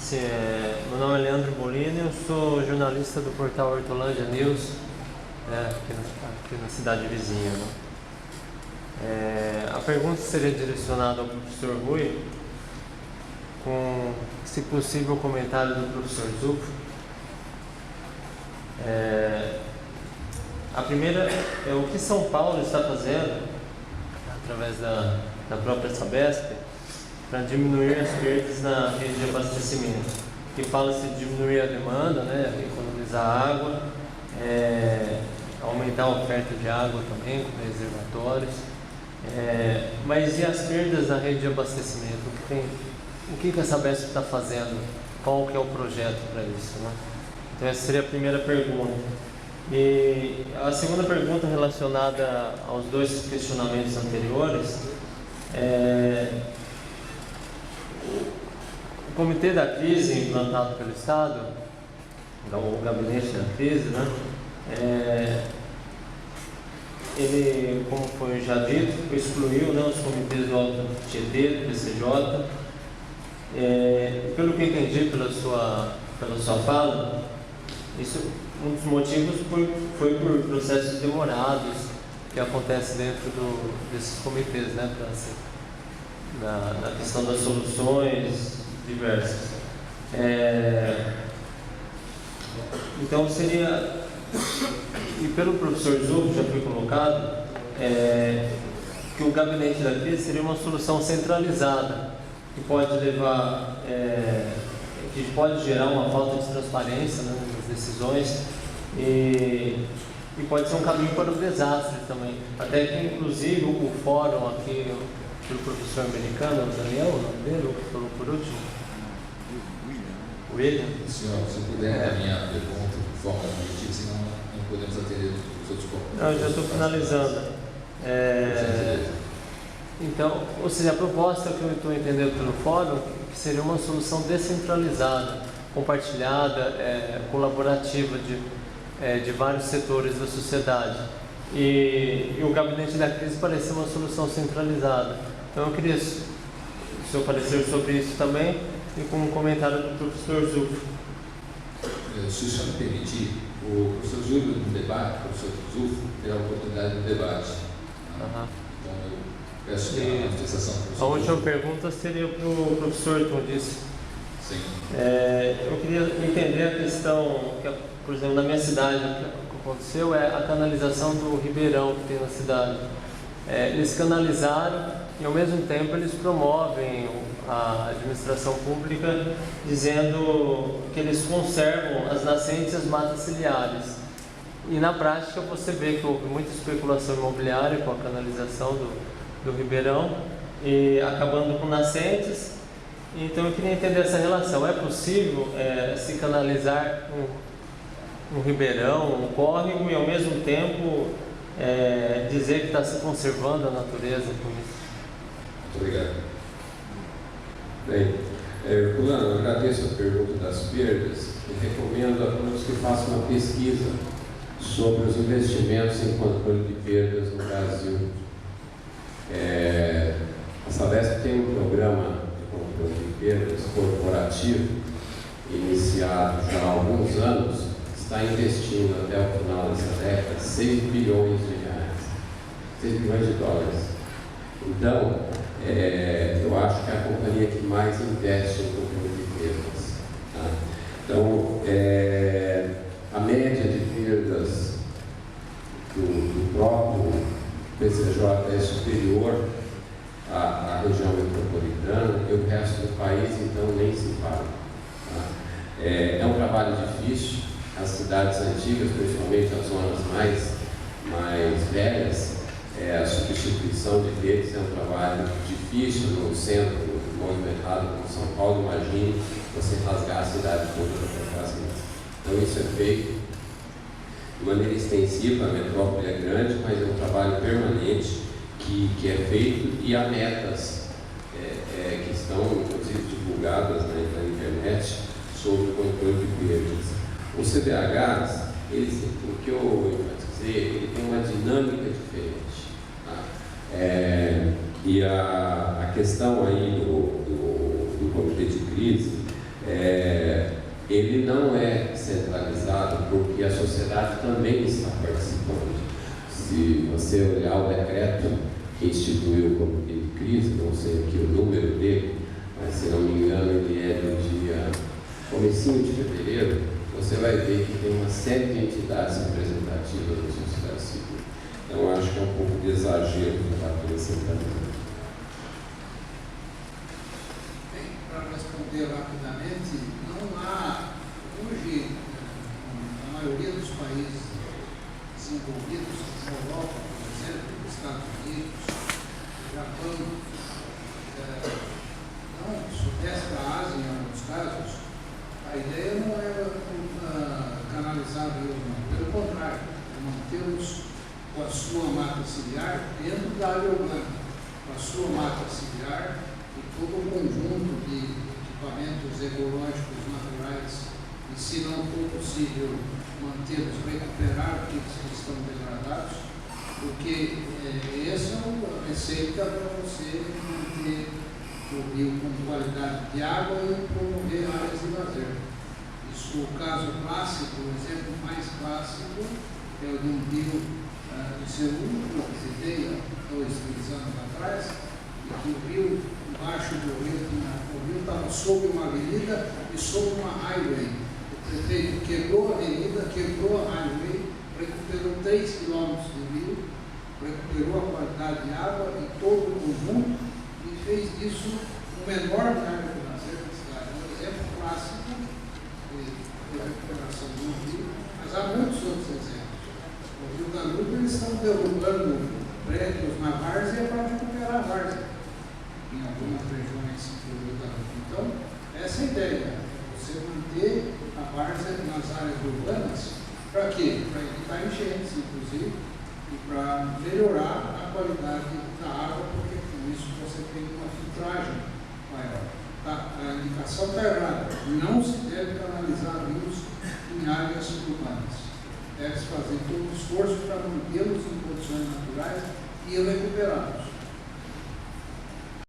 Sim, meu nome é Leandro Bolini, eu sou jornalista do portal Hortolândia News, aqui na cidade vizinha. Né? A pergunta seria direcionada ao professor Rui, com, se possível, o comentário do professor Zufo. A primeira é o que São Paulo está fazendo, através da própria Sabesp, para diminuir as perdas na rede de abastecimento. Que fala-se de diminuir a demanda, né, economizar água, aumentar a oferta de água também, com reservatórios. Mas e as perdas na rede de abastecimento? O que a Sabesp está fazendo? Qual que é o projeto para isso? Né? Então essa seria a primeira pergunta. E a segunda pergunta, relacionada aos dois questionamentos anteriores, o Comitê da Crise implantado pelo Estado, o Gabinete da Crise, né, ele, como foi já dito, excluiu, né, os comitês do Alto Tietê, do PCJ. Pelo que entendi pela sua fala, isso, um dos motivos foi por processos demorados que acontecem dentro desses comitês, né, na questão das soluções diversas. Então seria, e pelo professor Zufo já foi colocado, que o gabinete da crise seria uma solução centralizada, que pode levar, que pode gerar uma falta de transparência, né, nas decisões, e pode ser um caminho para o desastre também. Até que, inclusive, o fórum aqui do professor americano, o Daniel, o nome dele, o que falou por último? William? Senhor, se puder encaminhar a pergunta de forma objetiva, senão não podemos atender os outros pontos. Não, eu já estou finalizando. Então, ou seja, a proposta que eu estou entendendo pelo fórum, que seria uma solução descentralizada, compartilhada, colaborativa de vários setores da sociedade. E o gabinete da crise parecia uma solução centralizada. Então eu queria o seu parecer sobre isso também, e com um comentário do professor Zufo. Se o senhor me permitir, o professor Júlio, no debate, o professor Zufo, terá a oportunidade de debate. Então eu peço que a manifestação do professor. A última pergunta seria para o professor, como disse. Sim. Eu queria entender a questão, que, por exemplo, na minha cidade, o que aconteceu é a canalização do Ribeirão que tem na cidade. Eles canalizaram e, ao mesmo tempo, eles promovem a administração pública dizendo que eles conservam as nascentes e as matas ciliares. E, na prática, você vê que houve muita especulação imobiliária com a canalização do Ribeirão, e acabando com nascentes. Então, eu queria entender essa relação. É possível se canalizar um ribeirão, um córrego, e, ao mesmo tempo, dizer que está se conservando a natureza com isso? Muito obrigado. Bem, Fulano, eu agradeço a pergunta das perdas e recomendo a todos que façam uma pesquisa sobre os investimentos em controle de perdas no Brasil. A Sabesp tem um programa de controle de perdas corporativo, iniciado já há alguns anos, está investindo até o final dessa década 6 bilhões de reais, 6 bilhões de dólares. Então, eu acho que é a companhia que mais investe em controle de perdas. Tá? Então, a média de perdas do próprio PCJ é superior à região metropolitana, e o resto do país, então, nem se fala. Tá? É um trabalho difícil. As cidades antigas, principalmente as zonas mais velhas, a substituição de redes é um trabalho difícil. No centro movimentado como São Paulo, imagine você rasgar a cidade toda para fazer isso. Então isso é feito de maneira extensiva, a metrópole é grande, mas é um trabalho permanente que é feito, e há metas que estão, inclusive, divulgadas na internet sobre o controle de perdas. Os CDHs, o que eu enfatizei, ele tem uma dinâmica diferente. Tá? E a questão aí do comitê de crise ele não é centralizado porque a sociedade também está participando. Se você olhar o decreto que instituiu o Comitê de Crise, não sei aqui o número dele, mas se não me engano ele é do dia comecinho de fevereiro, você vai ver que tem uma série de entidades representativas da sociedade civil. Então, eu acho que é um pouco de exagero para acrescentar. Bem, para responder rapidamente, não há, hoje, na maioria dos países desenvolvidos, na Europa, por exemplo, nos Estados Unidos, no Japão, não, no Sudeste da Ásia, em alguns casos, a ideia não era canalizar Deus, não. Pelo contrário, é mantê-los com a sua mata ciliar dentro da área urbana, com a sua mata ciliar e todo o conjunto de equipamentos ecológicos naturais, e se não for possível mantê-los, recuperar aqueles que estão degradados, porque essa é uma receita para você manter o rio com qualidade de água e promover áreas de lazer. Isso, o caso clássico, o exemplo mais clássico é o de um rio do Seul, que eu visitei há 2, 3 anos atrás, e que o rio, embaixo do rio, o rio estava sob uma avenida e sob uma highway. O prefeito quebrou a avenida, quebrou a highway, recuperou 3 quilômetros do rio, recuperou a qualidade de água e todo o conjunto e fez disso o menor área de lazer da cidade. É um exemplo clássico de recuperação do rio, mas há muitos outros exemplos. O Rio Danúbio, eles estão derrubando prédios na várzea para recuperar a várzea, em algumas regiões do Rio Danúbio. Então, essa é a ideia, você manter a várzea nas áreas urbanas, para quê? Para evitar enchentes, inclusive, e para melhorar a qualidade da água, porque com isso você tem uma filtragem maior. A indicação está errada, não se deve canalizar rios em áreas urbanas. Deve-se fazer todo o esforço para mantê-los em condições naturais e recuperá-los.